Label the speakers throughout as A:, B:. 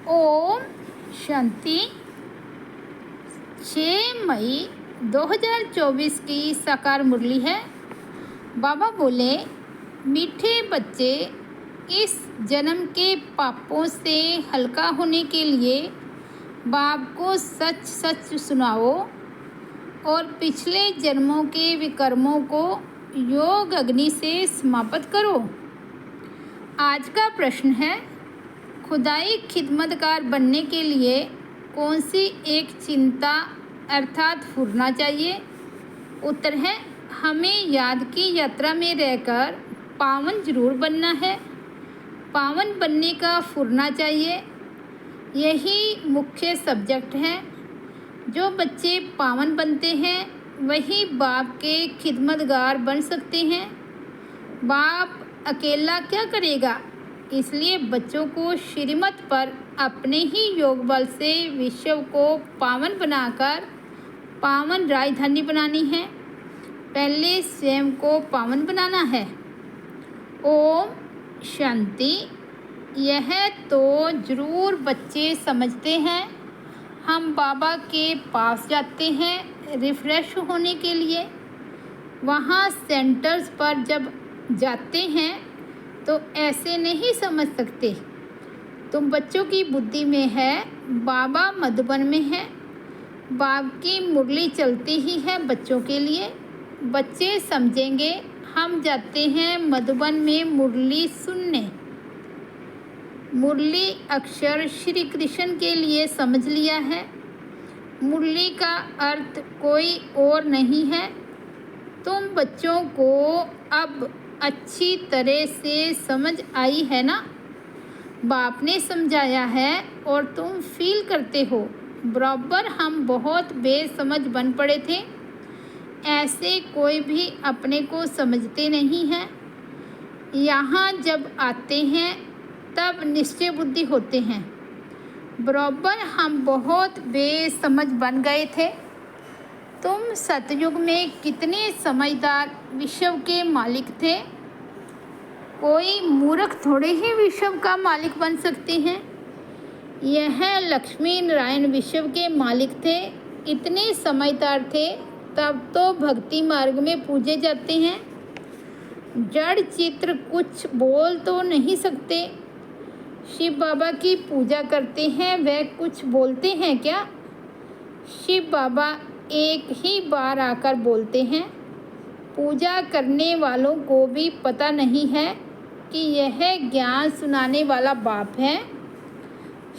A: ओम शांति। 6 मई 2024 की साकार मुरली है। बाबा बोले, मीठे बच्चे, इस जन्म के पापों से हल्का होने के लिए बाप को सच सच सुनाओ और पिछले जन्मों के विकर्मों को योग अग्नि से समाप्त करो। आज का प्रश्न है, खुदाई खिदमतगार बनने के लिए कौन सी एक चिंता अर्थात फुरना चाहिए? उत्तर है, हमें याद की यात्रा में रहकर पावन जरूर बनना है। पावन बनने का फुरना चाहिए, यही मुख्य सब्जेक्ट है। जो बच्चे पावन बनते हैं वही बाप के खिदमतगार बन सकते हैं। बाप अकेला क्या करेगा? इसलिए बच्चों को श्रीमत पर अपने ही योग बल से विश्व को पावन बनाकर पावन राजधानी बनानी है। पहले स्वयं को पावन बनाना है। ओम शांति। यह तो जरूर बच्चे समझते हैं। हम बाबा के पास जाते हैं रिफ्रेश होने के लिए। वहाँ सेंटर्स पर जब जाते हैं तो ऐसे नहीं समझ सकते। तुम बच्चों की बुद्धि में है, बाबा मधुबन में है। बाप की मुरली चलती ही है बच्चों के लिए। बच्चे समझेंगे हम जाते हैं मधुबन में मुरली सुनने। मुरली अक्षर श्री कृष्ण के लिए समझ लिया है। मुरली का अर्थ कोई और नहीं है। तुम बच्चों को अब अच्छी तरह से समझ आई है ना? बाप ने समझाया है और तुम फील करते हो। बराबर हम बहुत बेसमझ बन पड़े थे। ऐसे कोई भी अपने को समझते नहीं हैं। यहाँ जब आते हैं तब निश्चय बुद्धि होते हैं। बराबर हम बहुत बेसमझ बन गए थे। तुम सतयुग में कितने समझदार विश्व के मालिक थे। कोई मूर्ख थोड़े ही विश्व का मालिक बन सकते हैं। यह लक्ष्मी नारायण विश्व के मालिक थे। इतने समझदार थे तब तो भक्ति मार्ग में पूजे जाते हैं। जड़ चित्र कुछ बोल तो नहीं सकते। शिव बाबा की पूजा करते हैं, वह कुछ बोलते हैं क्या? शिव बाबा एक ही बार आकर बोलते हैं। पूजा करने वालों को भी पता नहीं है कि यह ज्ञान सुनाने वाला बाप है।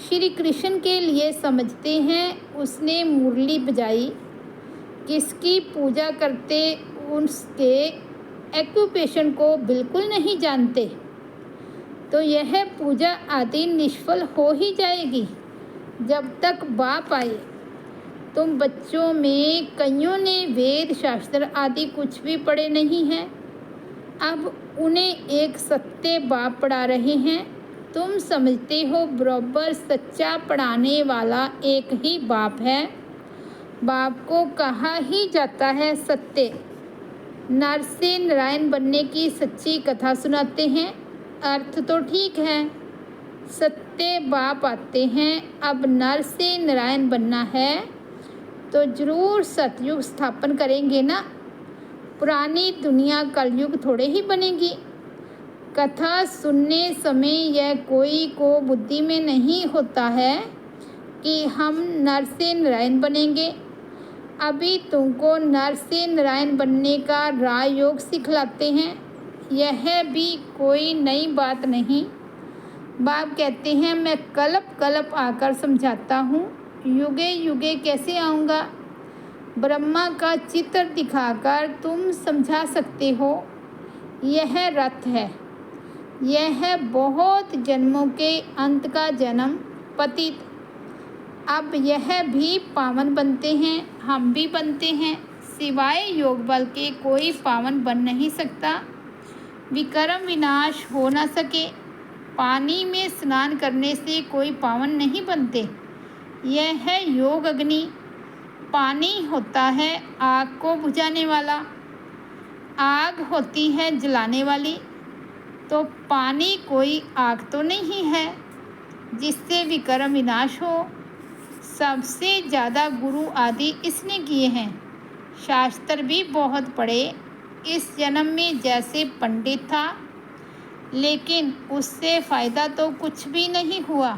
A: श्री कृष्ण के लिए समझते हैं उसने मुरली बजाई। किसकी पूजा करते उसके एक्यूपेशन को बिल्कुल नहीं जानते, तो यह पूजा आदि निष्फल हो ही जाएगी जब तक बाप आए। तुम बच्चों में कईयों ने वेद शास्त्र आदि कुछ भी पढ़े नहीं हैं। अब उन्हें एक सत्य बाप पढ़ा रहे हैं। तुम समझते हो बराबर सच्चा पढ़ाने वाला एक ही बाप है। बाप को कहा ही जाता है सत्य। नर से नारायण बनने की सच्ची कथा सुनाते हैं। अर्थ तो ठीक है, सत्य बाप आते हैं। अब नर से नारायण बनना है तो जरूर सतयुग स्थापन करेंगे ना। पुरानी दुनिया कलयुग थोड़े ही बनेगी। कथा सुनने समय यह कोई को बुद्धि में नहीं होता है कि हम नर से नारायण बनेंगे। अभी तुमको नर से नारायण बनने का राजयोग सिखलाते हैं। यह भी कोई नई बात नहीं। बाप कहते हैं मैं कल्प कल्प आकर समझाता हूँ। युगे युगे कैसे आऊँगा? ब्रह्मा का चित्र दिखाकर तुम समझा सकते हो। यह रथ है। यह बहुत जन्मों के अंत का जन्म पतित। अब यह भी पावन बनते हैं, हम भी बनते हैं। सिवाय योग बल के कोई पावन बन नहीं सकता। विकर्म विनाश हो न सके। पानी में स्नान करने से कोई पावन नहीं बनते। यह है योग अग्नि। पानी होता है आग को बुझाने वाला, आग होती है जलाने वाली। तो पानी कोई आग तो नहीं है। जिससे विकर्म विनाश हो। सबसे ज़्यादा गुरु आदि इसने किए हैं। शास्त्र भी बहुत पढ़े। इस जन्म में जैसे पंडित था, लेकिन उससे फ़ायदा तो कुछ भी नहीं हुआ।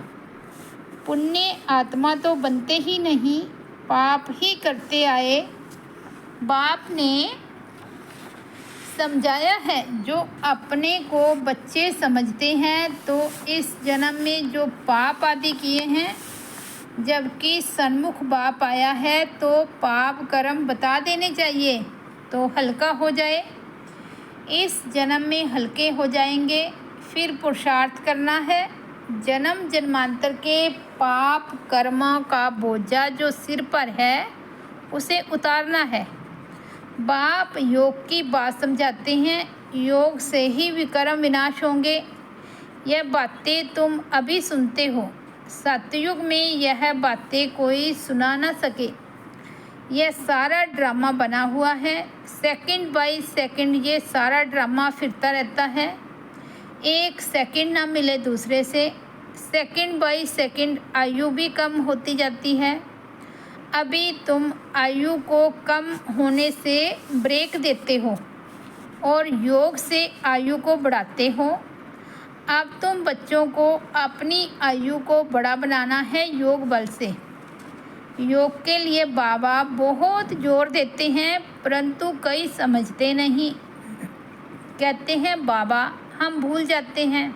A: पुण्य आत्मा तो बनते ही नहीं, पाप ही करते आए। बाप ने समझाया है, जो अपने को बच्चे समझते हैं तो इस जन्म में जो पाप आदि किए हैं, जबकि सन्मुख बाप आया है तो पाप कर्म बता देने चाहिए तो हल्का हो जाए। इस जन्म में हल्के हो जाएंगे। फिर पुरुषार्थ करना है। जन्म जन्मांतर के पाप कर्मों का बोझा जो सिर पर है उसे उतारना है। बाप योग की बात समझाते हैं। योग से ही विकर्म विनाश होंगे। यह बातें तुम अभी सुनते हो। सतयुग में यह बातें कोई सुना ना सके। यह सारा ड्रामा बना हुआ है। सेकंड बाय सेकंड ये सारा ड्रामा फिरता रहता है। एक सेकंड ना मिले दूसरे से। सेकंड बाय सेकंड आयु भी कम होती जाती है। अभी तुम आयु को कम होने से ब्रेक देते हो और योग से आयु को बढ़ाते हो। अब तुम बच्चों को अपनी आयु को बड़ा बनाना है योग बल से। योग के लिए बाबा बहुत जोर देते हैं, परंतु कई समझते नहीं। कहते हैं बाबा हम भूल जाते हैं।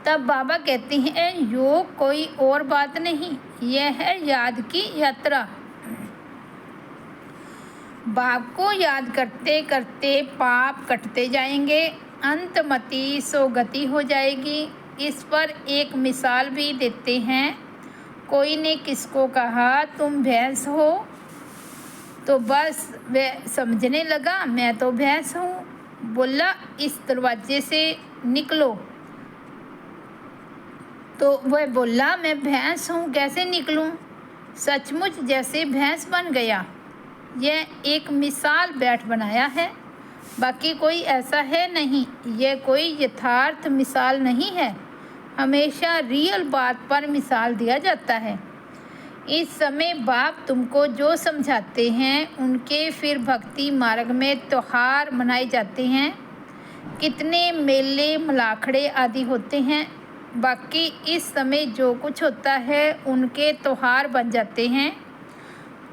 A: तब बाबा कहते हैं योग कोई और बात नहीं, यह है याद की यात्रा। बाप को याद करते करते पाप कटते जाएंगे। अंतमति सोगति हो जाएगी। इस पर एक मिसाल भी देते हैं। कोई ने किसको कहा तुम भैंस हो, तो बस वह समझने लगा मैं तो भैंस हूँ। बोला इस दरवाजे से निकलो, तो वह बोला मैं भैंस हूँ कैसे निकलूँ। सचमुच जैसे भैंस बन गया। यह एक मिसाल बैठ बनाया है, बाकी कोई ऐसा है नहीं। यह कोई यथार्थ मिसाल नहीं है। हमेशा रियल बात पर मिसाल दिया जाता है। इस समय बाप तुमको जो समझाते हैं उनके फिर भक्ति मार्ग में त्योहार मनाए जाते हैं। कितने मेले मलाखड़े आदि होते हैं। बाकी इस समय जो कुछ होता है उनके त्योहार बन जाते हैं।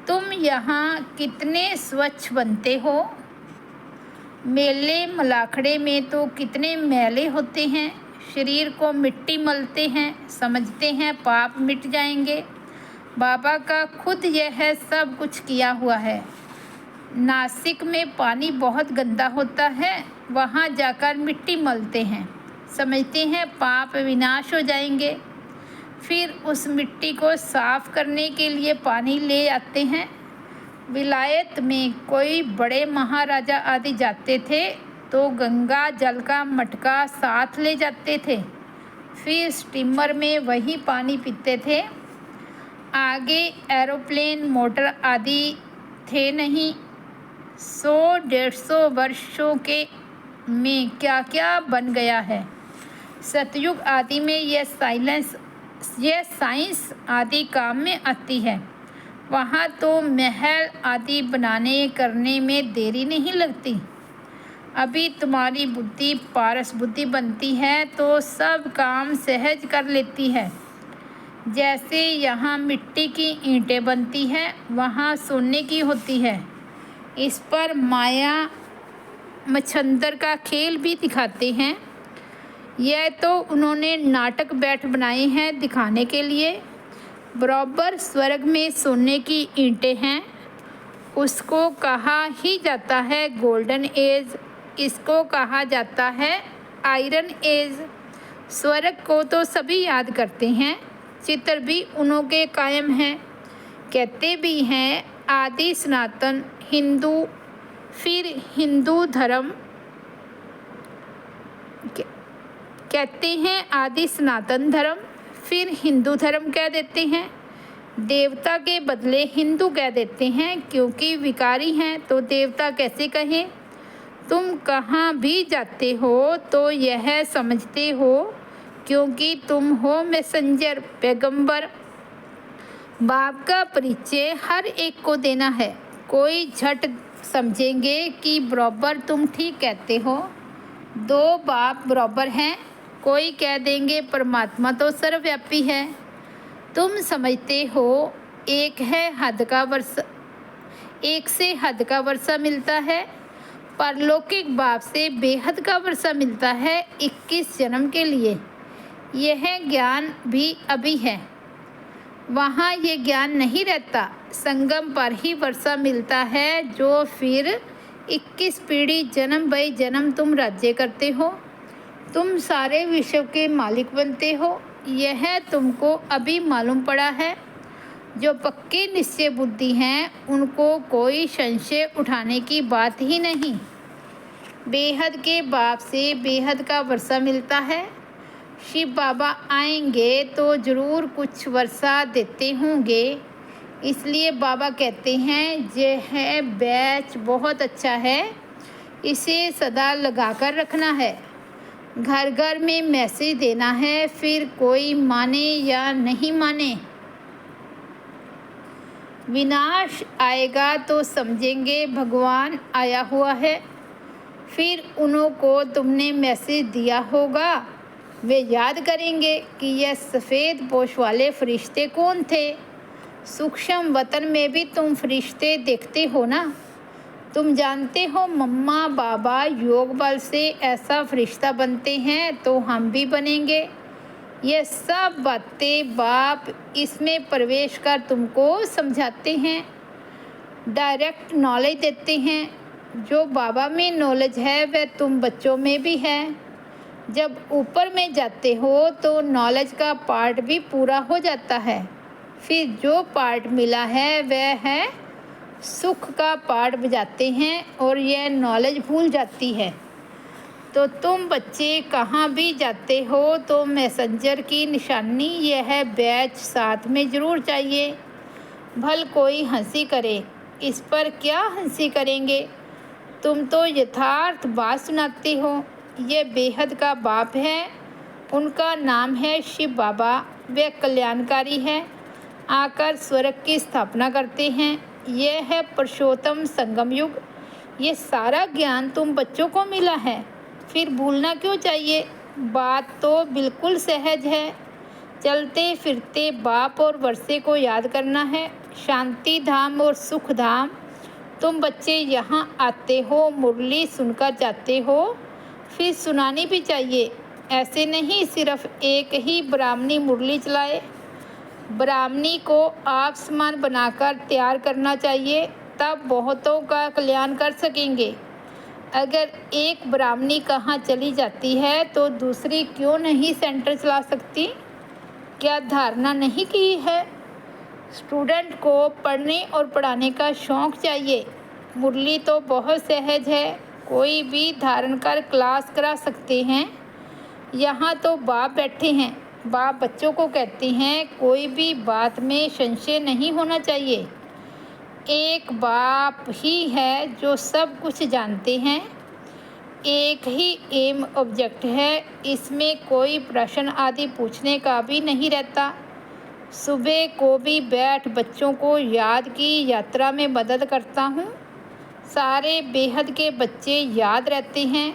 A: तुम यहाँ कितने स्वच्छ बनते हो। मेले मलाखड़े में तो कितने मैले होते हैं। शरीर को मिट्टी मलते हैं, समझते हैं पाप मिट जाएंगे। बाबा का खुद यह सब कुछ किया हुआ है। नासिक में पानी बहुत गंदा होता है, वहाँ जाकर मिट्टी मलते हैं, समझते हैं पाप विनाश हो जाएंगे। फिर उस मिट्टी को साफ करने के लिए पानी ले आते हैं। विलायत में कोई बड़े महाराजा आदि जाते थे तो गंगा जल का मटका साथ ले जाते थे। फिर स्टीमर में वही पानी पीते थे। आगे एरोप्लेन मोटर आदि थे नहीं। 100-150 वर्षों के में क्या क्या बन गया है। सतयुग आदि में यह साइंस आदि काम में आती है। वहाँ तो महल आदि बनाने करने में देरी नहीं लगती। अभी तुम्हारी बुद्धि पारस बुद्धि बनती है तो सब काम सहज कर लेती है। जैसे यहाँ मिट्टी की ईंटें बनती हैं, वहाँ सोने की होती है। इस पर माया मच्छंदर का खेल भी दिखाते हैं। यह तो उन्होंने नाटक बैठ बनाए हैं दिखाने के लिए। बराबर स्वर्ग में सोने की ईंटें हैं। उसको कहा ही जाता है गोल्डन एज, इसको कहा जाता है आयरन एज। स्वर्ग को तो सभी याद करते हैं, चित्र भी उन्हों के कायम हैं। कहते भी हैं आदि सनातन हिंदू, फिर हिंदू धर्म कहते हैं आदि सनातन धर्म, फिर हिंदू धर्म कह देते हैं। देवता के बदले हिंदू कह देते हैं, क्योंकि विकारी हैं तो देवता कैसे कहें। तुम कहाँ भी जाते हो तो यह समझते हो क्योंकि तुम हो मैसेंजर, पैगंबर। बाप का परिचय हर एक को देना है। कोई झट समझेंगे कि बराबर तुम ठीक कहते हो, दो बाप बराबर हैं। कोई कह देंगे परमात्मा तो सर्वव्यापी है। तुम समझते हो एक है हद का वर्षा, एक से हद का वर्षा मिलता है, परलौकिक बाप से बेहद का वर्षा मिलता है 21 जन्म के लिए। यह ज्ञान भी अभी है, वहाँ ये ज्ञान नहीं रहता। संगम पर ही वर्षा मिलता है, जो फिर 21 पीढ़ी जन्म बाई जन्म तुम राज्य करते हो। तुम सारे विश्व के मालिक बनते हो। यह तुमको अभी मालूम पड़ा है। जो पक्के निश्चय बुद्धि हैं उनको कोई संशय उठाने की बात ही नहीं। बेहद के बाप से बेहद का वर्षा मिलता है। शिव बाबा आएंगे तो ज़रूर कुछ वर्षा देते होंगे। इसलिए बाबा कहते हैं यह बैच बहुत अच्छा है, इसे सदा लगा कर रखना है। घर घर में मैसेज देना है, फिर कोई माने या नहीं माने। विनाश आएगा तो समझेंगे भगवान आया हुआ है। फिर उन्हों को तुमने मैसेज दिया होगा, वे याद करेंगे कि यह सफ़ेद पोश वाले फरिश्ते कौन थे। सूक्ष्म वतन में भी तुम फरिश्ते देखते हो ना। तुम जानते हो मम्मा बाबा योग बल से ऐसा फरिश्ता बनते हैं, तो हम भी बनेंगे। ये सब बातें बाप इसमें प्रवेश कर तुमको समझाते हैं, डायरेक्ट नॉलेज देते हैं। जो बाबा में नॉलेज है वह तुम बच्चों में भी है। जब ऊपर में जाते हो तो नॉलेज का पार्ट भी पूरा हो जाता है। फिर जो पार्ट मिला है वह है सुख का पार्ट बजाते हैं और यह नॉलेज भूल जाती है। तो तुम बच्चे कहाँ भी जाते हो तो मैसेंजर की निशानी यह बैच साथ में ज़रूर चाहिए। भल कोई हंसी करे, इस पर क्या हंसी करेंगे। तुम तो यथार्थ बात सुनाते हो। ये बेहद का बाप है, उनका नाम है शिव बाबा। वे कल्याणकारी है, आकर स्वर्ग की स्थापना करते हैं। यह है पुरुषोत्तम संगम युग। ये सारा ज्ञान तुम बच्चों को मिला है, फिर भूलना क्यों चाहिए। बात तो बिल्कुल सहज है। चलते फिरते बाप और वर्षे को याद करना है। शांति धाम और सुख धाम। तुम बच्चे यहाँ आते हो, मुरली सुनकर जाते हो, फिर सुनानी भी चाहिए। ऐसे नहीं सिर्फ एक ही ब्राह्मणी मुरली चलाए। ब्राह्मणी को आप समान बनाकर तैयार करना चाहिए, तब बहुतों का कल्याण कर सकेंगे। अगर एक ब्राह्मणी कहाँ चली जाती है तो दूसरी क्यों नहीं सेंटर चला सकती। क्या धारणा नहीं की है। स्टूडेंट को पढ़ने और पढ़ाने का शौक़ चाहिए। मुरली तो बहुत सहज है, कोई भी धारण कर क्लास करा सकते हैं। यहाँ तो बाप बैठे हैं, बाप बच्चों को कहते हैं कोई भी बात में संशय नहीं होना चाहिए। एक बाप ही है जो सब कुछ जानते हैं। एक ही एम ऑब्जेक्ट है, इसमें कोई प्रश्न आदि पूछने का भी नहीं रहता। सुबह को भी बैठ बच्चों को याद की यात्रा में मदद करता हूँ। सारे बेहद के बच्चे याद रहते हैं।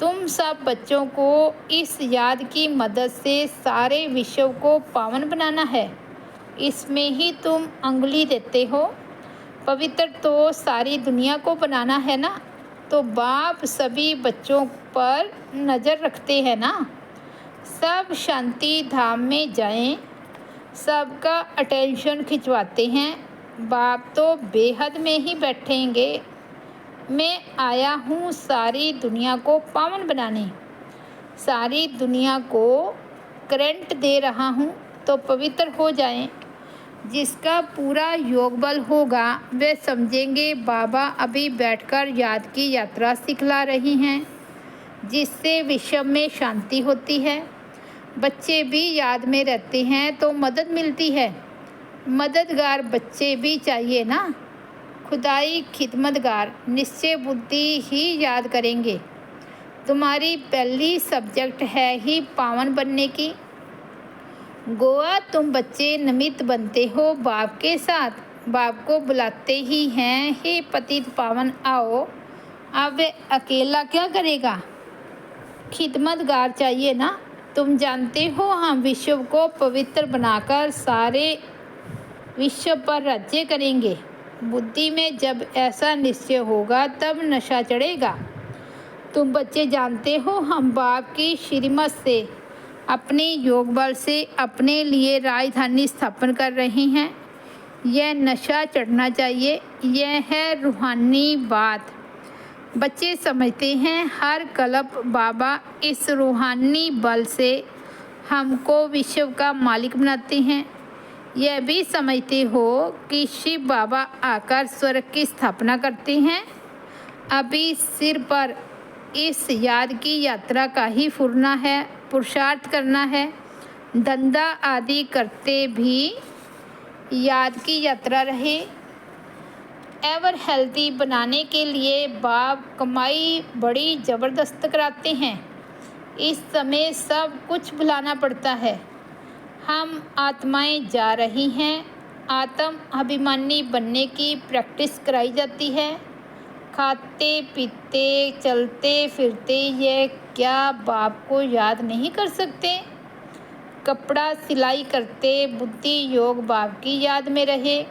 A: तुम सब बच्चों को इस याद की मदद से सारे विश्व को पावन बनाना है। इसमें ही तुम अंगुली देते हो। पवित्र तो सारी दुनिया को बनाना है ना, तो बाप सभी बच्चों पर नज़र रखते हैं ना। सब शांति धाम में जाएं, सबका अटेंशन खिंचवाते हैं। बाप तो बेहद में ही बैठेंगे। मैं आया हूँ सारी दुनिया को पावन बनाने। सारी दुनिया को करंट दे रहा हूँ, तो पवित्र हो जाएं। जिसका पूरा योग बल होगा वे समझेंगे बाबा अभी बैठकर याद की यात्रा सिखला रही हैं, जिससे विश्व में शांति होती है। बच्चे भी याद में रहते हैं तो मदद मिलती है। मददगार बच्चे भी चाहिए ना। खुदाई खिदमतगार निश्चय बुद्धि ही याद करेंगे। तुम्हारी पहली सब्जेक्ट है ही पावन बनने की। गोवा तुम बच्चे निमित्त बनते हो बाप के साथ, बाप को बुलाते ही हैं, हे पतित पावन आओ। अब वे अकेला क्या करेगा, खिदमतगार चाहिए ना। तुम जानते हो हम विश्व को पवित्र बनाकर सारे विश्व पर राज्य करेंगे। बुद्धि में जब ऐसा निश्चय होगा तब नशा चढ़ेगा। तुम बच्चे जानते हो हम बाप की श्रीमत से अपने योग बल से अपने लिए राजधानी स्थापन कर रहे हैं। यह नशा चढ़ना चाहिए, यह है रूहानी बात। बच्चे समझते हैं हर कल्प बाबा इस रूहानी बल से हमको विश्व का मालिक बनाते हैं। यह भी समझते हो कि शिव बाबा आकर स्वर्ग की स्थापना करते हैं। अभी सिर पर इस याद की यात्रा का ही फुरना है, पुरुषार्थ करना है। धंधा आदि करते भी याद की यात्रा रहे। एवर हेल्दी बनाने के लिए बाप कमाई बड़ी ज़बरदस्त कराते हैं। इस समय सब कुछ भुलाना पड़ता है। हम आत्माएं जा रही हैं, आत्म अभिमानी बनने की प्रैक्टिस कराई जाती है। खाते पीते चलते फिरते यह क्या बाप को याद नहीं कर सकते। कपड़ा सिलाई करते बुद्धि योग बाप की याद में रहे।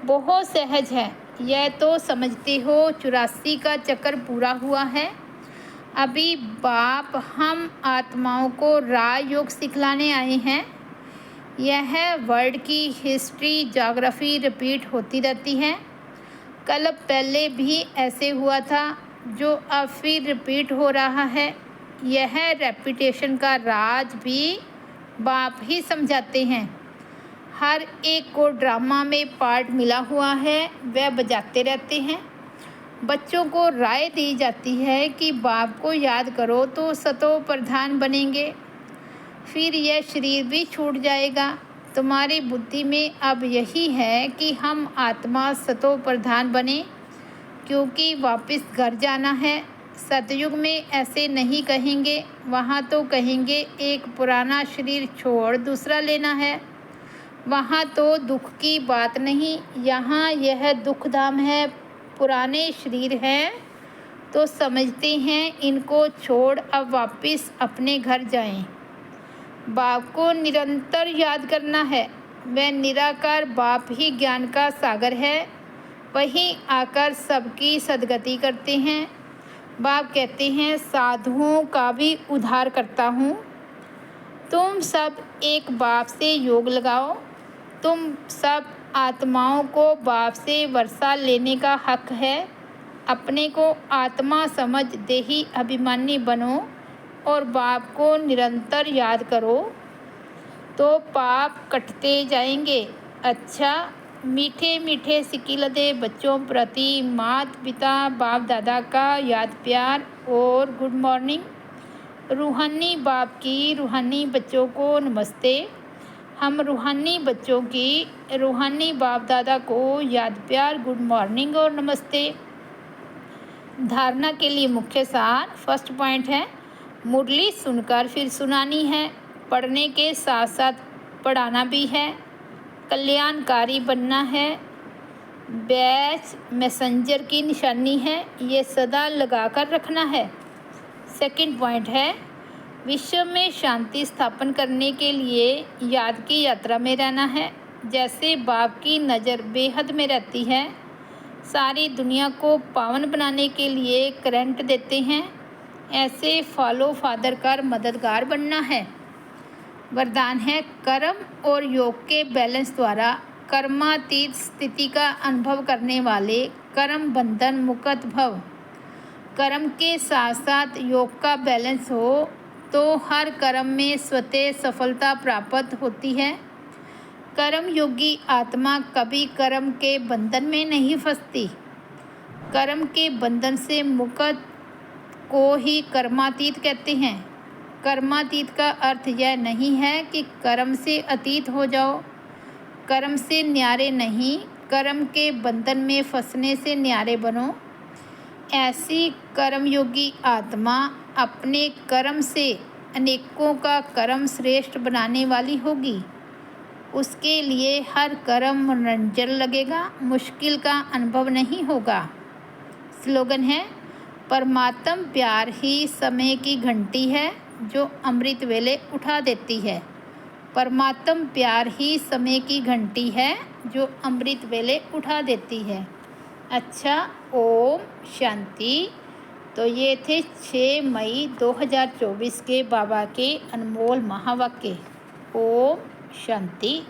A: बहुत सहज है, यह तो समझते हो 84 का चक्कर पूरा हुआ है। अभी बाप हम आत्माओं को राजयोग सिखलाने आए हैं। यह वर्ल्ड की हिस्ट्री ज्योग्राफी रिपीट होती रहती है। कल पहले भी ऐसे हुआ था जो अब फिर रिपीट हो रहा है। यह रेपिटेशन का राज भी बाप ही समझाते हैं। हर एक को ड्रामा में पार्ट मिला हुआ है, वह बजाते रहते हैं। बच्चों को राय दी जाती है कि बाप को याद करो तो सतो प्रधान बनेंगे, फिर यह शरीर भी छूट जाएगा। तुम्हारी बुद्धि में अब यही है कि हम आत्मा सतो प्रधान बने, क्योंकि वापस घर जाना है। सतयुग में ऐसे नहीं कहेंगे, वहाँ तो कहेंगे एक पुराना शरीर छोड़ दूसरा लेना है। वहाँ तो दुख की बात नहीं, यहाँ यह दुख धाम है। पुराने शरीर हैं तो समझते हैं इनको छोड़ अब वापस अपने घर जाएं। बाप को निरंतर याद करना है। वह निराकार बाप ही ज्ञान का सागर है, वहीं आकर सबकी सद्गति करते हैं। बाप कहते हैं साधुओं का भी उद्धार करता हूँ। तुम सब एक बाप से योग लगाओ। तुम सब आत्माओं को बाप से वर्षा लेने का हक है। अपने को आत्मा समझ देही अभिमानी बनो और बाप को निरंतर याद करो तो पाप कटते जाएंगे। अच्छा, मीठे मीठे सिकिलदे बच्चों प्रति माता पिता बाप दादा का याद प्यार और गुड मॉर्निंग। रूहानी बाप की रूहानी बच्चों को नमस्ते। हम रूहानी बच्चों की रूहानी बाप दादा को याद प्यार गुड मॉर्निंग और नमस्ते। धारणा के लिए मुख्य सार। फर्स्ट पॉइंट है मुरली सुनकर फिर सुनानी है। पढ़ने के साथ साथ पढ़ाना भी है। कल्याणकारी बनना है। बैच मैसेंजर की निशानी है, ये सदा लगा कर रखना है। सेकंड पॉइंट है विश्व में शांति स्थापन करने के लिए याद की यात्रा में रहना है। जैसे बाप की नज़र बेहद में रहती है, सारी दुनिया को पावन बनाने के लिए करंट देते हैं, ऐसे फॉलो फादर कर मददगार बनना है। वरदान है कर्म और योग के बैलेंस द्वारा कर्मातीत स्थिति का अनुभव करने वाले कर्म बंधन मुक्त भव। कर्म के साथ साथ योग का बैलेंस हो तो हर कर्म में स्वतः सफलता प्राप्त होती है। कर्म योगी आत्मा कभी कर्म के बंधन में नहीं फंसती। कर्म के बंधन से मुक्त को ही कर्मातीत कहते हैं। कर्मातीत का अर्थ यह नहीं है कि कर्म से अतीत हो जाओ। कर्म से न्यारे नहीं, कर्म के बंधन में फंसने से न्यारे बनो। ऐसी कर्मयोगी आत्मा अपने कर्म से अनेकों का कर्म श्रेष्ठ बनाने वाली होगी। उसके लिए हर कर्म मनोरंजन लगेगा, मुश्किल का अनुभव नहीं होगा। स्लोगन है, परमात्म प्यार ही समय की घंटी है जो अमृत वेले उठा देती है। परमात्म प्यार ही समय की घंटी है जो अमृत वेले उठा देती है। अच्छा, ओम शांति। तो ये थे 6 मई 2024 के बाबा के अनमोल महावाक्य। ओम शांति।